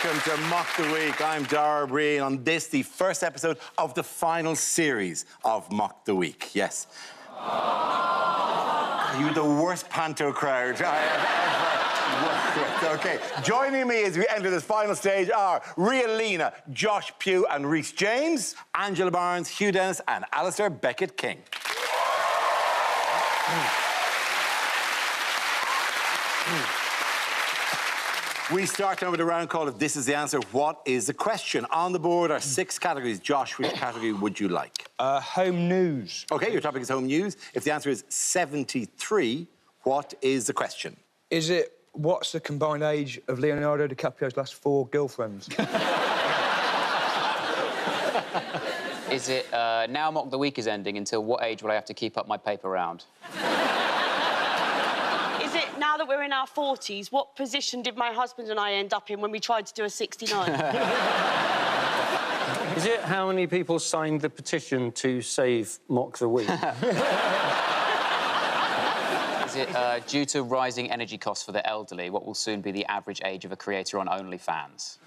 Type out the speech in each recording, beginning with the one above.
welcome to Mock the Week. I'm Dara, Briain on this, the first episode of the final series of Mock the Week. Yes. You're the worst panto crowd I have ever worked with. OK, joining me as we enter this final stage are Ria Lina, Josh Pugh and Rhys James, Angela Barnes, Hugh Dennis and Alasdair Beckett-King. We start now with a round call of This Is the Answer. What is the question? On the board are 6 categories. Josh, which category would you like? Home news. OK, your topic is home news. If the answer is 73, what is the question? Is it, what's the combined age of Leonardo DiCaprio's last 4 girlfriends? Is it, now Mock the Week is ending, until what age will I have to keep up my paper round? Now that we're in our 40s, what position did my husband and I end up in when we tried to do a 69? Is it how many people signed the petition to save Mock the Week? Is it, due to rising energy costs for the elderly, what will soon be the average age of a creator on OnlyFans?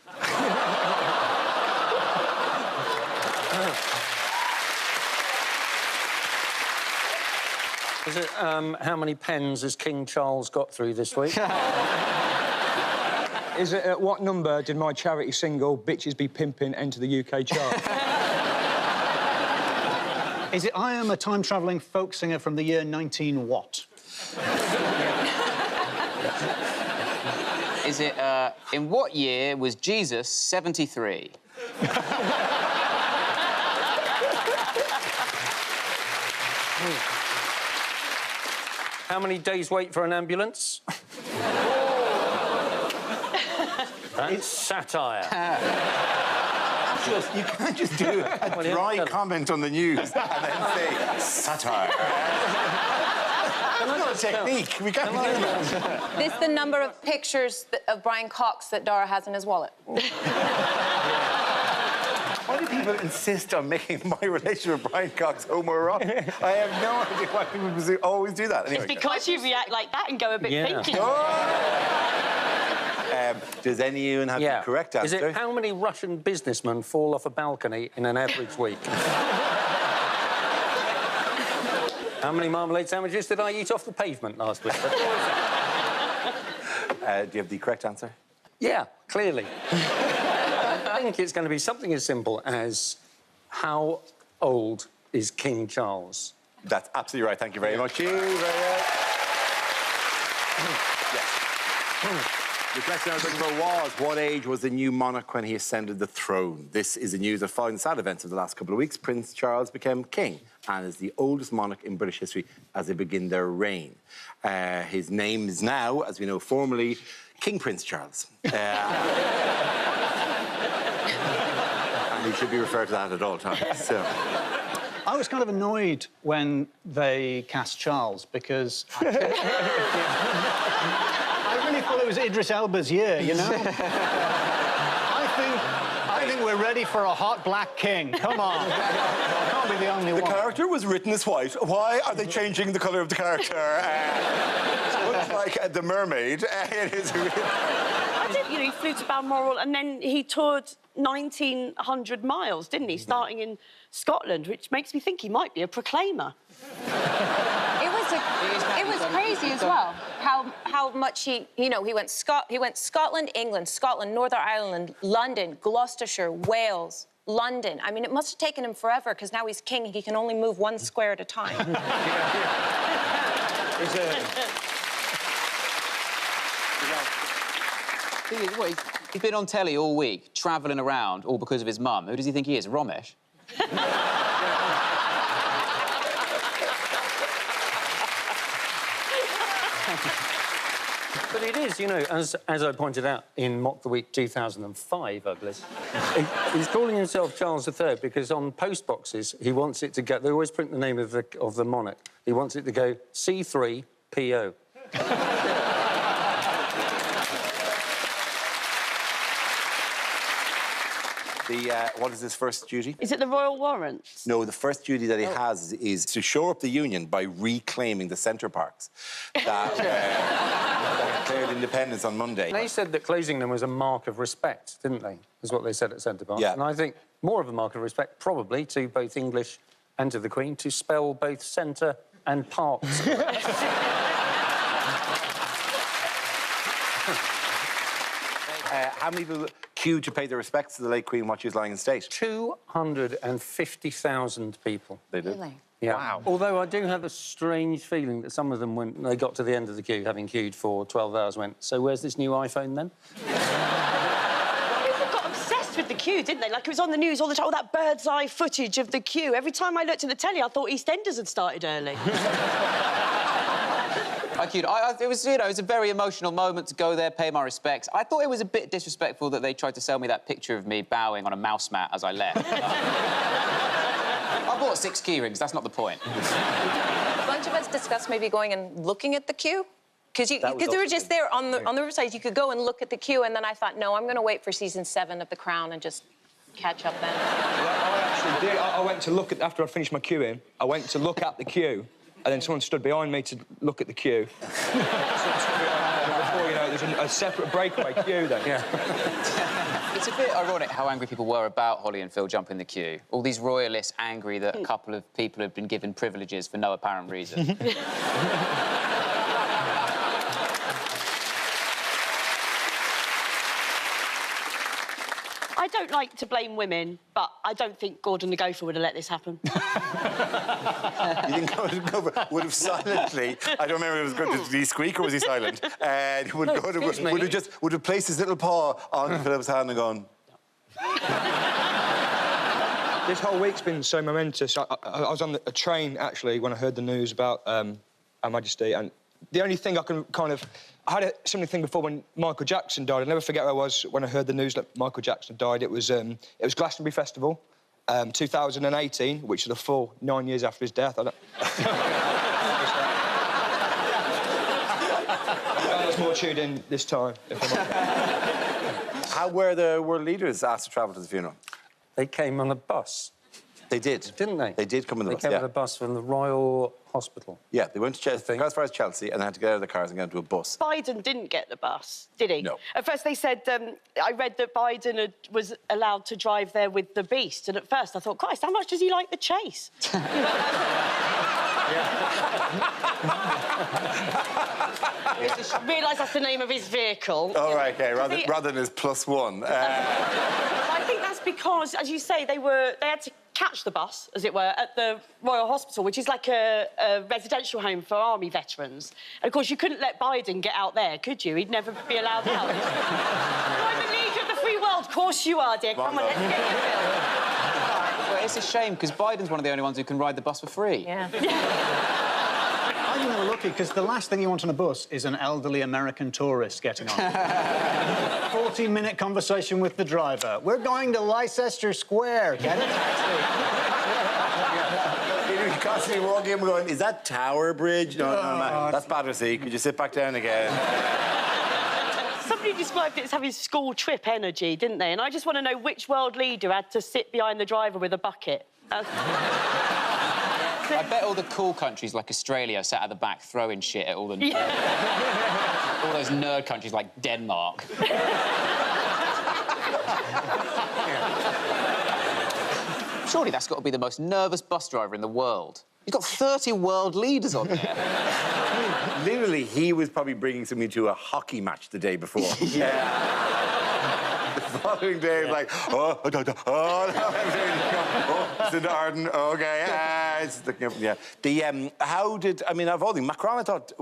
Is it, how many pens has King Charles got through this week? Is it, at what number did my charity single, Bitches Be Pimpin', enter the UK chart? Is it I am a time-travelling folk singer from the year 19 what? Is it, in what year was Jesus 73? How many days wait for an ambulance? That's satire. You can't just do a dry comment on the news and then say satire. That's not a technique. We can't do that. This is the number of pictures of Brian Cox that Dara has in his wallet. Why do people insist on making my relationship with Brian Cox homoerotic? I have no idea why people always do that. Anyway, It's because you react like that and go a bit pinky. Does anyone have the correct answer? Is it how many Russian businessmen fall off a balcony in an average week? How many marmalade sandwiches did I eat off the pavement last week? Do you have the correct answer? Yeah, clearly. I think it's going to be something as simple as how old is King Charles? That's absolutely right. Thank you very much. Hugh, The question I was looking for was, what age was the new monarch when he ascended the throne? This is the news of following the sad events of the last couple of weeks. Prince Charles became king and is the oldest monarch in British history as they begin their reign. His name is now, as we know formally, King Prince Charles. And he should be referred to that at all times. So. I was kind of annoyed when they cast Charles because I really thought it was Idris Elba's year, you know? I think we're ready for a hot black king. Come on. I can't be the only one. The character was written as white. Why are they changing the colour of the character? Looks like the mermaid. It is really... I did, you know, he flew to Balmoral and then he toured 1,900 miles, didn't he? Starting in Scotland, which makes me think he might be a proclaimer. It was crazy as well. How much he went Scotland, England, Scotland, Northern Ireland, London, Gloucestershire, Wales, London. I mean, it must have taken him forever because now he's king. He can only move 1 square at a time. He's been on telly all week, travelling around, all because of his mum. Who does he think he is, Romesh? But it is, you know, as I pointed out in Mock the Week 2005, ugly. He's calling himself Charles III because on post boxes he wants it to go. They always print the name of the monarch. He wants it to go C3PO. What is his first duty? Is it the royal warrants? No, the first duty that he has is to shore up the Union by reclaiming the Centre Parks that declared independence on Monday. They said that closing them was a mark of respect, didn't they? Is what they said at Centre Parks. Yeah. And I think more of a mark of respect, probably, to both English and to the Queen, to spell both centre and parks. How many people queued to pay their respects to the late Queen while she was lying in state? 250,000 people. They did. Really? Yeah. Wow. Although I do have a strange feeling that some of them, when they got to the end of the queue, having queued for 12 hours, went, so where's this new iPhone then? People got obsessed with the queue, didn't they? Like, it was on the news all the time, all that bird's-eye footage of the queue. Every time I looked at the telly, I thought EastEnders had started early. I queued. It was, it was a very emotional moment to go there, pay my respects. I thought it was a bit disrespectful that they tried to sell me that picture of me bowing on a mouse mat as I left. I bought 6 key rings, that's not the point. A bunch of us discussed maybe going and looking at the queue. Because they were just there on the riverside. You could go and look at the queue, and then I thought, no, I'm going to wait for season 7 of The Crown and just catch up then. I actually did. I went to look at... After I finished my queuing, I went to look at the queue, and then someone stood behind me to look at the queue. Before, you know, there's a separate breakaway queue then. Yeah. It's a bit ironic how angry people were about Holly and Phil jumping the queue. All these royalists angry that a couple of people have been given privileges for no apparent reason. I don't like to blame women, but I don't think Gordon the Gopher would have let this happen. You think Gordon the Gopher would have silently... I don't remember if it was going to... Did he squeak or was he silent? And would have placed his little paw on Philip's hand and gone... This whole week's been so momentous. I was on a train, actually, when I heard the news about Her Majesty, and the only thing I can kind of... I had a similar thing before when Michael Jackson died. I'll never forget where I was when I heard the news that Michael Jackson died. It was Glastonbury Festival, 2018, which is the full 9 years after his death. I was more tuned in this time, if I'm honest. How were the world leaders asked to travel to the funeral? They came on a bus. They did. Didn't they? They did come on the bus, They came on a bus from the Royal Hospital. Yeah, they went to Chelsea, got as far as Chelsea, and they had to get out of the cars and get into a bus. Biden didn't get the bus, did he? No. At first they said, I read that Biden was allowed to drive there with the Beast, and at first I thought, Christ, how much does he like the chase? I realise that's the name of his vehicle. Oh, right, OK, rather than his +1. I think that's because, as you say, they had to catch the bus, as it were, at the Royal Hospital, which is like a residential home for army veterans. And, of course, you couldn't let Biden get out there, could you? He'd never be allowed out. I'm the leader of the free world. Of course you are, dear. Come on, let's get your bill. Well, it's a shame, because Biden's one of the only ones who can ride the bus for free. Yeah. I think they were lucky, because the last thing you want on a bus is an elderly American tourist getting on. 14-minute conversation with the driver. We're going to Leicester Square. Get a taxi. You're constantly walking and going, is that Tower Bridge? No, no, that's Battersea. Could you sit back down again? Somebody described it as having school trip energy, didn't they? And I just want to know which world leader had to sit behind the driver with a bucket. I bet all the cool countries like Australia sat at the back throwing shit at all the... all those nerd countries like Denmark. Surely that's got to be the most nervous bus driver in the world. He's got 30 world leaders on there. Literally, he was probably bringing somebody to a hockey match the day before. Yeah. The following day, like, oh, it's in Arden, OK, it's looking up, yeah. How did, I mean, of all the Macron, I thought,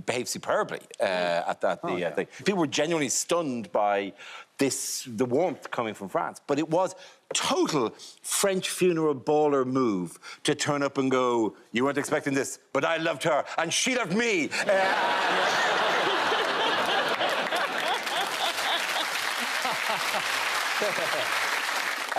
behaved superbly at that thing. People were genuinely stunned by the warmth coming from France, but it was total French funeral baller move to turn up and go, you weren't expecting this, but I loved her, and she loved me.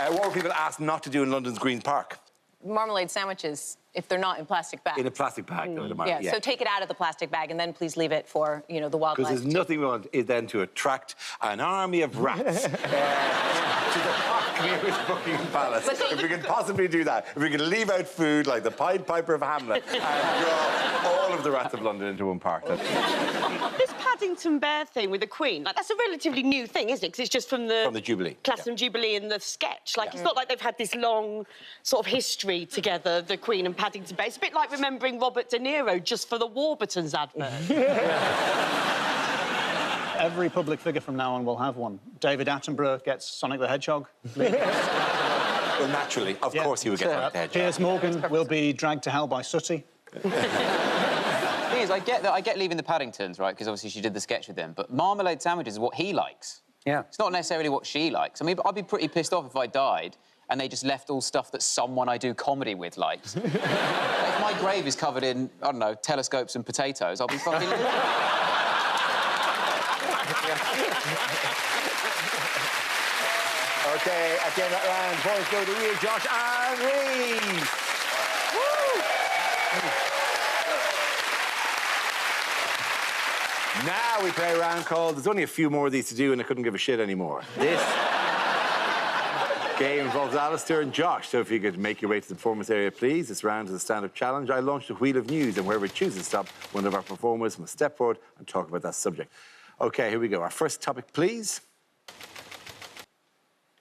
What were people asked not to do in London's Green Park? Marmalade sandwiches. if they're not in plastic bags. In a plastic bag, though, Yeah, so take it out of the plastic bag and then please leave it for, you know, the wildlife. Because there's nothing we want is then to attract an army of rats to the park near Buckingham Palace. If we can possibly do that, if we can leave out food like the Pied Piper of Hamlet and draw all of the rats of London into one park. This Paddington Bear thing with the Queen, like, that's a relatively new thing, isn't it? Because it's just from the Jubilee. Platinum Jubilee and the sketch. Like, it's not like they've had this long sort of history together, the Queen and Paddington Bear. It's a bit like remembering Robert De Niro just for the Warburtons advert. Every public figure from now on will have one. David Attenborough gets Sonic the Hedgehog. Well, naturally, of course he would get Sonic the Hedgehog. Piers Morgan will be dragged to hell by Sooty. The thing is, I get leaving the Paddingtons, right, because obviously she did the sketch with him, but marmalade sandwiches is what he likes. Yeah. It's not necessarily what she likes. I mean, I'd be pretty pissed off if I died and they just left all stuff that someone I do comedy with likes. If my grave is covered in, I don't know, telescopes and potatoes, I'll be fucking... OK, at the end of that round, points go to Ria, Josh and Rhys. Now we play a round called... There's only a few more of these to do and I couldn't give a shit anymore. This game involves Alasdair and Josh, so if you could make your way to the performance area, please. This round is a stand-up challenge. I launched a wheel of news, and wherever it chooses to stop, one of our performers must step forward and talk about that subject. OK, here we go. Our first topic, please.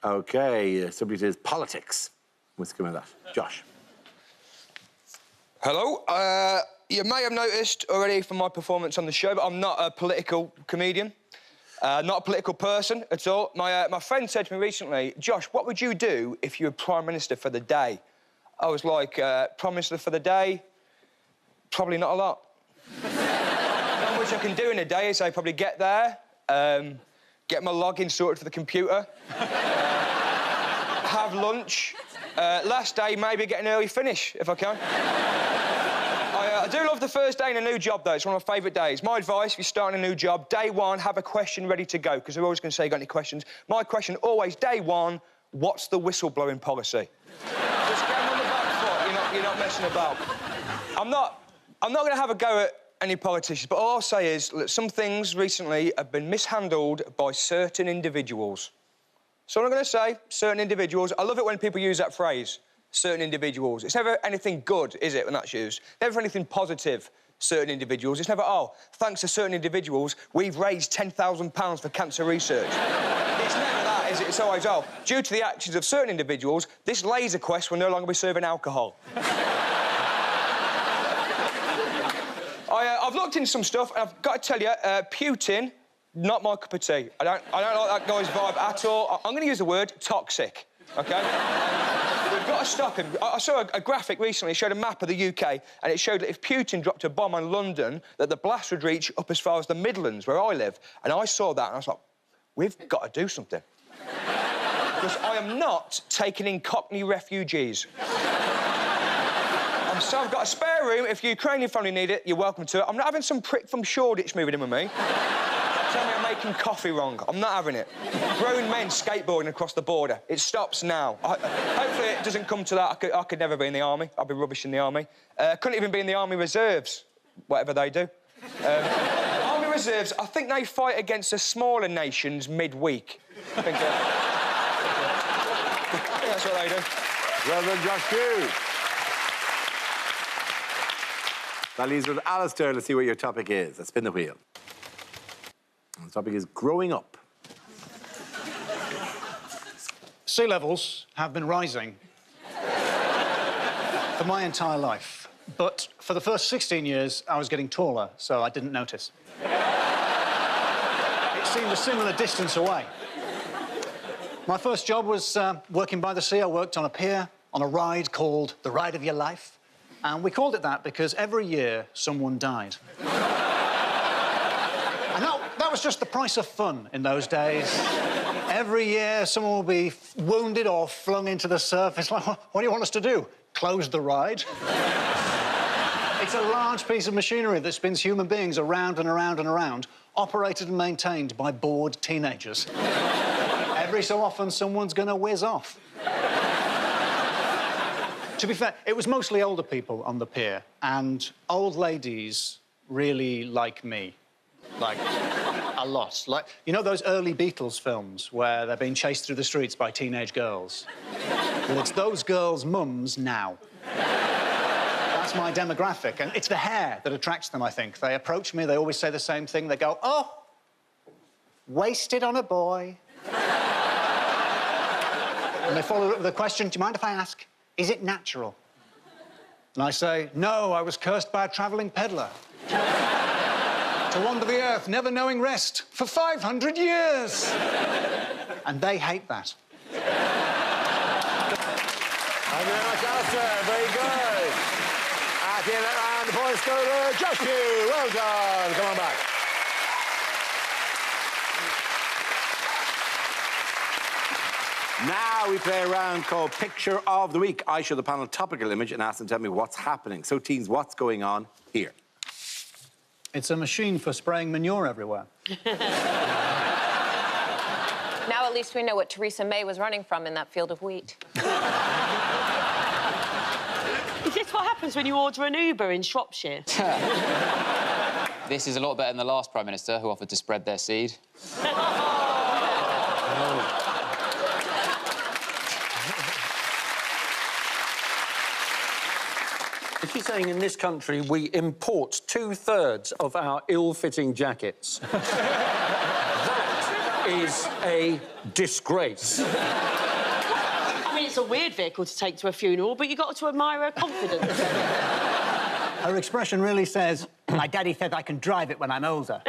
OK, the subject is politics. What's coming of that? Josh. Hello. You may have noticed already from my performance on the show, but I'm not a political comedian. Not a political person at all. My friend said to me recently, Josh, what would you do if you were Prime Minister for the day? I was like, Prime Minister for the day? Probably not a lot. Not much I can do in a day is I probably get there, get my login sorted for the computer, have lunch, last day maybe get an early finish if I can. I do love the first day in a new job, though. It's one of my favourite days. My advice, if you're starting a new job, day one, have a question ready to go, because they're always going to say, you got any questions? My question, always, day one, what's the whistleblowing policy? Just get on the back foot. You're not messing about. I'm not going to have a go at any politicians, but all I'll say is that some things recently have been mishandled by certain individuals. So I'm going to say, certain individuals. I love it when people use that phrase. Certain individuals. It's never anything good, is it, when that's used? Never anything positive, certain individuals. It's never, oh, thanks to certain individuals, we've raised £10,000 for cancer research. It's never that, is it? It's always, oh, due to the actions of certain individuals, this laser quest will no longer be serving alcohol. I've looked into some stuff, and I've got to tell you, Putin, not my cup of tea. I don't like that guy's vibe at all. I'm going to use the word toxic, OK? We've got to stop him. I saw a graphic recently, it showed a map of the UK, and it showed that if Putin dropped a bomb on London, that the blast would reach up as far as the Midlands, where I live. And I saw that, and I was like, we've got to do something. Because I am not taking in Cockney refugees. So I've got a spare room. If your Ukrainian family need it, you're welcome to it. I'm not having some prick from Shoreditch moving in with me. Tell me I'm making coffee wrong. I'm not having it. Grown men skateboarding across the border. It stops now. Hopefully it doesn't come to that. I could never be in the army. I'd be rubbish in the army. Couldn't even be in the Army Reserves, whatever they do. Army Reserves, I think they fight against the smaller nations midweek. I think that's what they do. Well done, Josh Hugh. That leaves with Alasdair. Let's see what your topic is. Let's spin the wheel. And the topic is growing up. Sea levels have been rising for my entire life. But for the first 16 years, I was getting taller, so I didn't notice. It seemed a similar distance away. My first job was working by the sea. I worked on a pier on a ride called The Ride of Your Life. And we called it that because every year someone died. And that was just the price of fun in those days. Every year someone will be wounded or flung into the surf. It's like, what do you want us to do? Close the ride? It's a large piece of machinery that spins human beings around and around and around, operated and maintained by bored teenagers. Every so often someone's going to whiz off. To be fair, it was mostly older people on the pier, and old ladies really like me. Like, a lot. Like, you know those early Beatles films where they're being chased through the streets by teenage girls? Well, it's those girls' mums now. That's my demographic, and it's the hair that attracts them, I think. They approach me, they always say the same thing. They go, oh, wasted on a boy. And they follow it up with a question, do you mind if I ask, is it natural? And I say, no, I was cursed by a travelling peddler. To wander the earth, never knowing rest, for 500 years. And they hate that. Thank you very much, Alasdair. Very good. At the end of that round, the points go to Josh Hugh. Well done. Come on back. Now we play a round called Picture of the Week. I show the panel a topical image and ask them to tell me what's happening. So, teens, what's going on here? It's a machine for spraying manure everywhere. Now at least we know what Theresa May was running from in that field of wheat. Is this what happens when you order an Uber in Shropshire? This is a lot better than the last Prime Minister who offered to spread their seed. Is she saying in this country we import 2/3 of our ill-fitting jackets? That is a disgrace. I mean, it's a weird vehicle to take to a funeral, but you got to admire her confidence. Her expression really says, my daddy said I can drive it when I'm older.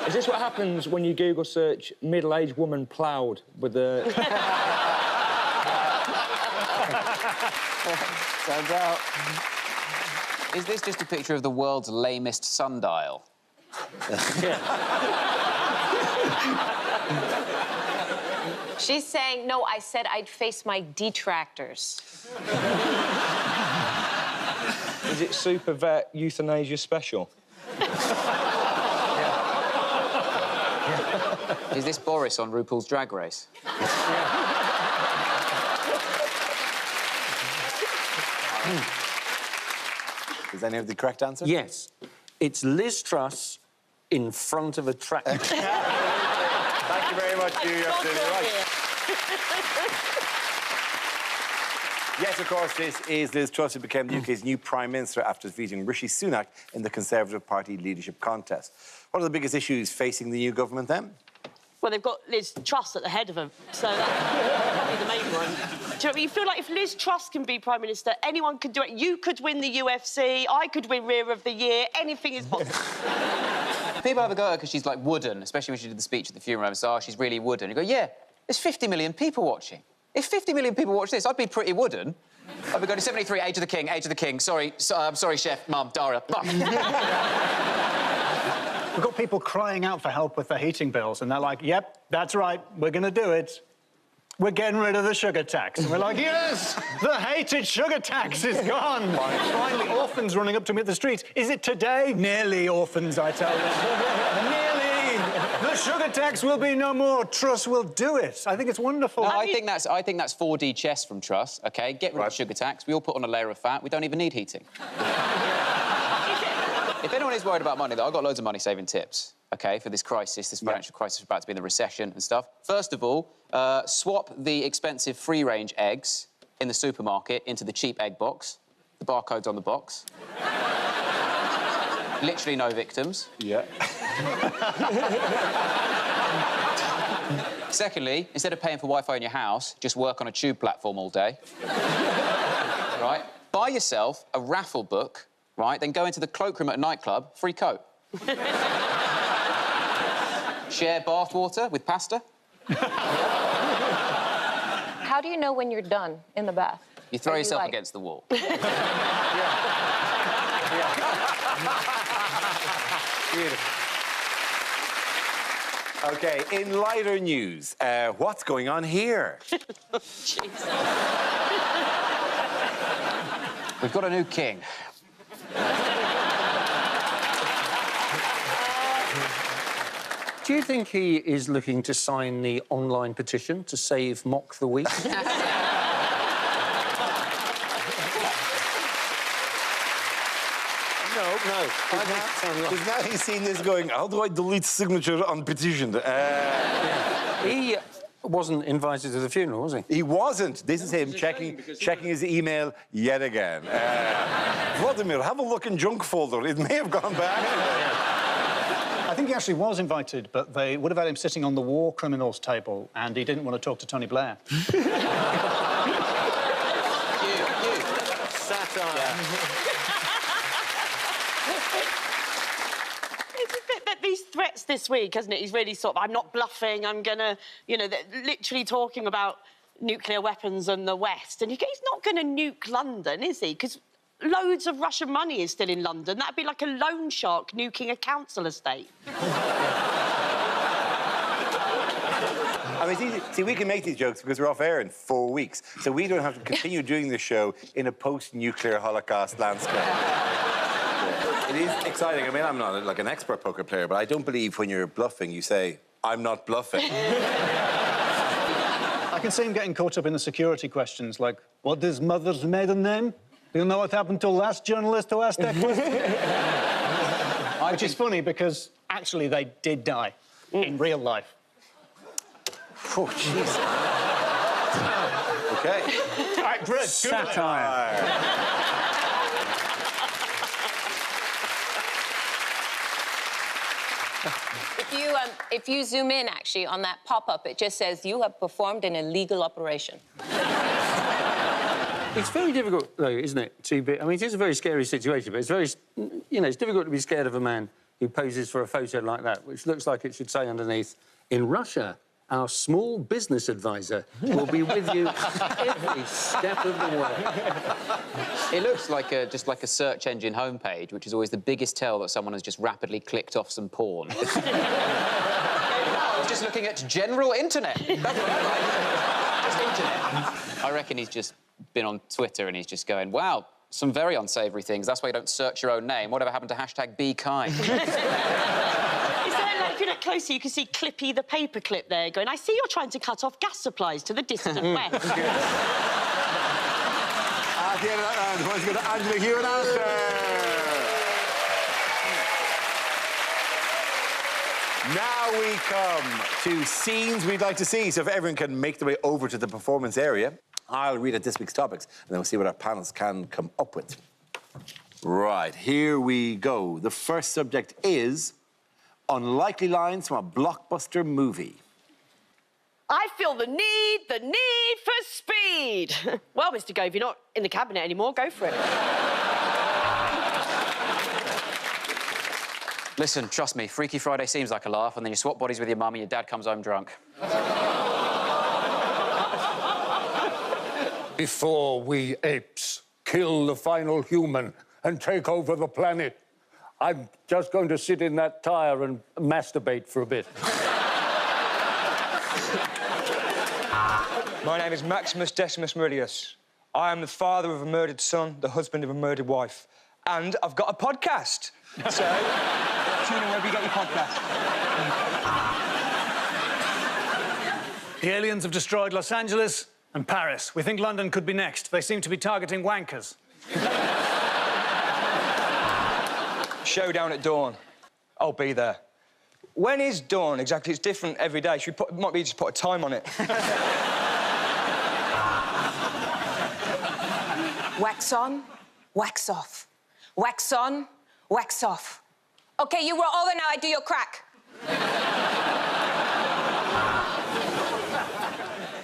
Is this what happens when you Google search middle-aged woman ploughed with the... Turns out. Is this just a picture of the world's lamest sundial? She's saying, no, I said I'd face my detractors. Is it Super Vet Euthanasia Special? Is this Boris on RuPaul's Drag Race? Is any of the correct answer? Yes. It's Liz Truss in front of a tractor. Thank you very much, Hugh. You're absolutely right. Yes, of course, this is Liz Truss, who became the UK's new Prime Minister after defeating Rishi Sunak in the Conservative Party leadership contest. What are the biggest issues facing the new government, then? Well, they've got Liz Truss at the head of them, so that's probably the main one. Do you know what I mean? You feel like if Liz Truss can be Prime Minister, anyone could do it. You could win the UFC, I could win Rear of the Year, anything is possible. People have a go at her because she's, like, wooden, especially when she did the speech at the funeral. So, oh, she's really wooden. You go, yeah, there's 50 million people watching. If 50 million people watch this, I'd be pretty wooden. I'd be going to 73, Age of the King, Age of the King. Sorry, sorry, Chef, Mum, Dara. We've got people crying out for help with their heating bills, and they're like, yep, that's right, we're going to do it. We're getting rid of the sugar tax. And we're like, yes, the hated sugar tax is gone. Finally, orphans running up to me at the streets. Is it today? Nearly, orphans, I tell them. Nearly. The sugar tax will be no more. Truss will do it. I think it's wonderful. No, I think that's 4D chess from Truss, OK? Get rid of the sugar tax. We all put on a layer of fat. We don't even need heating. If anyone is worried about money, though, I've got loads of money-saving tips, OK, for this crisis, this financial crisis about to be in the recession and stuff. First of all, swap the expensive free-range eggs in the supermarket into the cheap egg box. The barcode's on the box. Literally no victims. Yeah. Secondly, instead of paying for Wi-Fi in your house, just work on a tube platform all day. Right? Buy yourself a raffle book, right? Then go into the cloakroom at a nightclub, free coat. Share bath water with pasta. How do you know when you're done in the bath? You throw yourself against the wall. OK, in lighter news, what's going on here? Jeez. We've got a new king. Do you think he is looking to sign the online petition to save Mock the Week? Because now he's seen this going, how do I delete signature on petition? He wasn't invited to the funeral, was he? He wasn't. This is him checking his email yet again. Vladimir, have a look in junk folder. It may have gone back. I think he actually was invited, but they would have had him sitting on the war criminals table, and he didn't want to talk to Tony Blair. Hugh. Satire. It's a bit that these threats this week, hasn't it? He's really sort of, I'm not bluffing, I'm gonna, you know, literally talking about nuclear weapons and the West. And he's not gonna nuke London, is he? Because loads of Russian money is still in London. That'd be like a loan shark nuking a council estate. I mean, see, we can make these jokes because we're off air in 4 weeks, so we don't have to continue doing this show in a post-nuclear Holocaust landscape. It is exciting. I mean, I'm not like an expert poker player, but I don't believe when you're bluffing, you say, I'm not bluffing. I can see him getting caught up in the security questions, like, what is mother's maiden name? Do you know what happened to the last journalist who asked that question? Which is funny because, actually, they did die in real life. Oh, jeez. OK. All right, Britt, Satire. If you zoom in, actually, on that pop-up, it just says, you have performed an illegal operation. It's very difficult, though, isn't it, to be... I mean, it is a very scary situation, but it's very... You know, it's difficult to be scared of a man who poses for a photo like that, which looks like it should say underneath, in Russia, our small business advisor will be with you every step of the way. It looks like just like a search engine homepage, which is always the biggest tell that someone has just rapidly clicked off some porn. I was just looking at general internet. That's what I like. Just internet. I reckon he's just been on Twitter and he's just going, wow, some very unsavoury things. That's why you don't search your own name. Whatever happened to hashtag be kind? Is there, like, if you look closer, you can see Clippy the paperclip there going, I see you're trying to cut off gas supplies to the distant west. At the end of that round, let's go to Angela, Hugh and Alasdair. Now we come to scenes we'd like to see. So if everyone can make their way over to the performance area, I'll read out this week's topics, and then we'll see what our panels can come up with. Right, here we go. The first subject is unlikely lines from a blockbuster movie. I feel the need for speed. Well, Mr. Gove, you're not in the cabinet anymore. Go for it. Listen, trust me, Freaky Friday seems like a laugh, and then you swap bodies with your mum and your dad comes home drunk. Before we apes kill the final human and take over the planet, I'm just going to sit in that tyre and masturbate for a bit. My name is Maximus Decimus Meridius. I am the father of a murdered son, the husband of a murdered wife. And I've got a podcast. So, tune in wherever you get your podcast. The aliens have destroyed Los Angeles and Paris. We think London could be next. They seem to be targeting wankers. Showdown at dawn. I'll be there. When is dawn exactly? It's different every day. Should we might be just put a time on it. Wax on, wax off. Wax on, wax off. OK, you roll over now, I do your crack.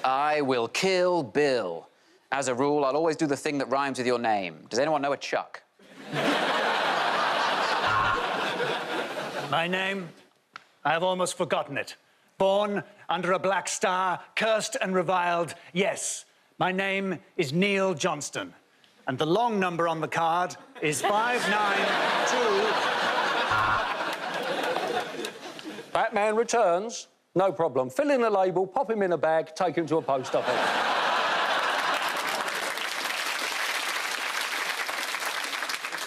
I will kill Bill. As a rule, I'll always do the thing that rhymes with your name. Does anyone know a Chuck? My name? I have almost forgotten it. Born under a black star, cursed and reviled. Yes, my name is Neil Johnston. And the long number on the card is 592. Batman Returns, no problem. Fill in a label, pop him in a bag, take him to a post office.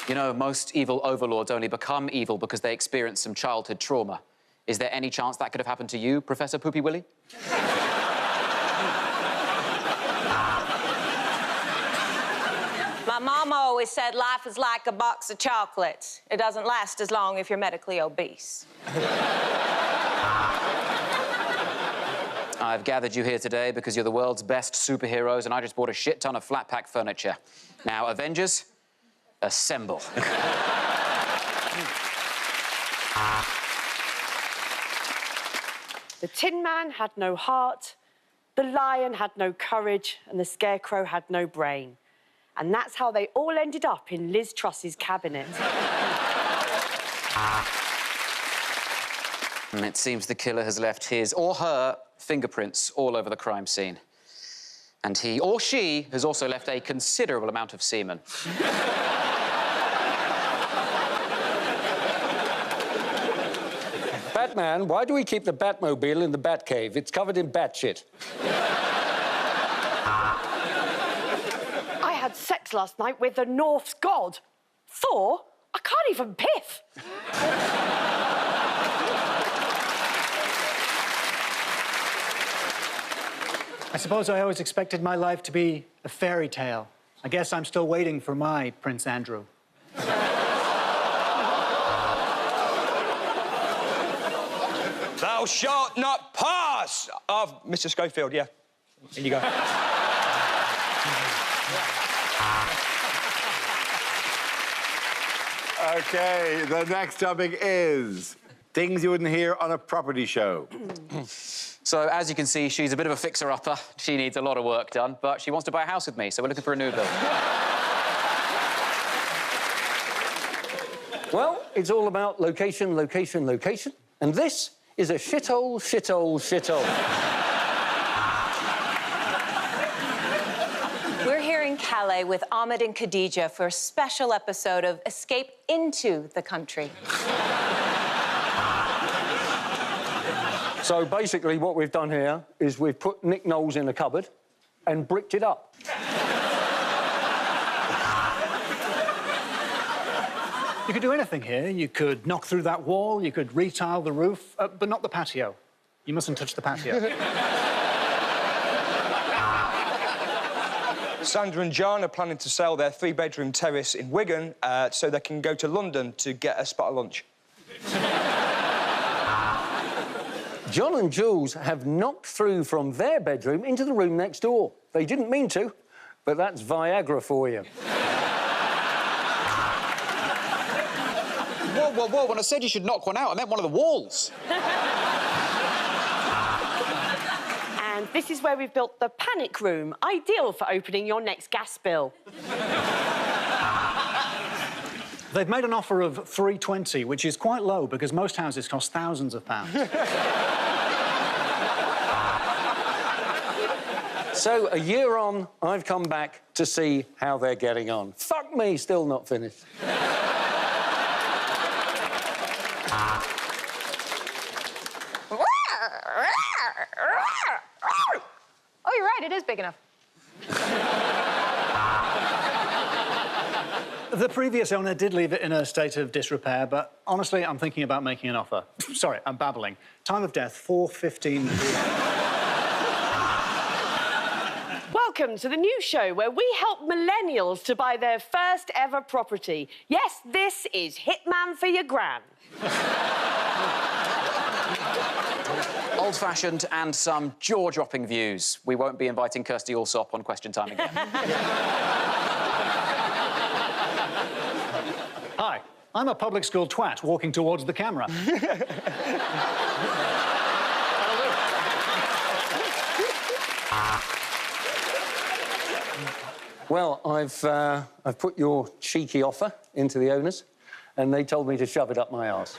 You know, most evil overlords only become evil because they experience some childhood trauma. Is there any chance that could have happened to you, Professor Poopy Willie? My mama always said life is like a box of chocolates. It doesn't last as long if you're medically obese. I've gathered you here today because you're the world's best superheroes, and I just bought a shit ton of flat-pack furniture. Now, Avengers, assemble. The Tin Man had no heart, the Lion had no courage, and the Scarecrow had no brain. And that's how they all ended up in Liz Truss's cabinet. And it seems the killer has left his or her fingerprints all over the crime scene. And he or she has also left a considerable amount of semen. Batman, why do we keep the Batmobile in the Batcave? It's covered in bat shit. I had sex last night with the North's god. Thor? I can't even piff. I suppose I always expected my life to be a fairy tale. I guess I'm still waiting for my Prince Andrew. Thou shalt not pass! Of Mr. Schofield, yeah. Here you go. OK, the next topic is things you wouldn't hear on a property show. So, as you can see, she's a bit of a fixer-upper. She needs a lot of work done, but she wants to buy a house with me, so we're looking for a new build. Well, it's all about location, location, location. And this is a shithole, shithole, shithole. We're here in Calais with Ahmed and Khadija for a special episode of Escape into the Country. So basically what we've done here is we've put Nick Knowles in a cupboard and bricked it up. You could do anything here. You could knock through that wall, you could retile the roof, but not the patio. You mustn't touch the patio. Sandra and John are planning to sell their three-bedroom terrace in Wigan so they can go to London to get a spot of lunch. John and Jules have knocked through from their bedroom into the room next door. They didn't mean to, but that's Viagra for you. Whoa, whoa, whoa, when I said you should knock one out, I meant one of the walls. And this is where we've built the panic room, ideal for opening your next gas bill. They've made an offer of $320, which is quite low because most houses cost thousands of pounds. So, a year on, I've come back to see how they're getting on. Fuck me, still not finished. Oh, you're right, it is big enough. The previous owner did leave it in a state of disrepair, but honestly, I'm thinking about making an offer. Sorry, I'm babbling. Time of death, 4:15 p.m. Welcome to the new show where we help millennials to buy their first ever property. Yes, this is Hitman for your gran. Old-fashioned and some jaw-dropping views. We won't be inviting Kirsty Allsop on Question Time again. Hi, I'm a public school twat walking towards the camera. Well, I've put your cheeky offer into the owners, and they told me to shove it up my arse.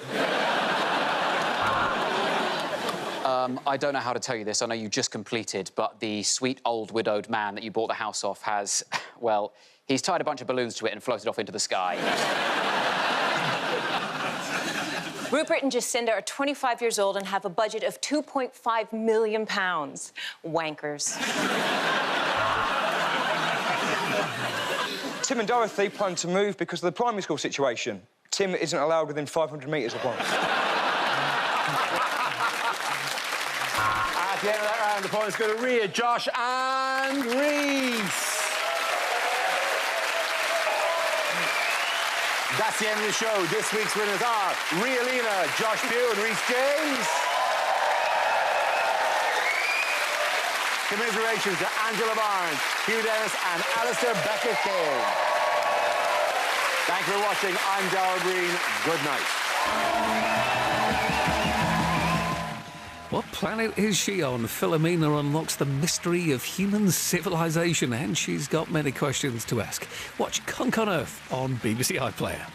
I don't know how to tell you this. I know you just completed, but the sweet old widowed man that you bought the house off has, well, he's tied a bunch of balloons to it and floated off into the sky. Rupert and Jacinda are 25 years old and have a budget of £2.5 million. Wankers. Tim and Dorothy plan to move because of the primary school situation. Tim isn't allowed within 500 metres of one. At the end of that round, the points go to Ria, Josh and Rhys. That's the end of the show. This week's winners are Ria Lina, Josh Pugh and Rhys James. Commiserations to Angela Barnes, Hugh and Alasdair Beckett-King. Thank you for watching. I'm Dara Briain. Good night. What planet is she on? Philomena unlocks the mystery of human civilization, and she's got many questions to ask. Watch Conk on Earth on BBC iPlayer.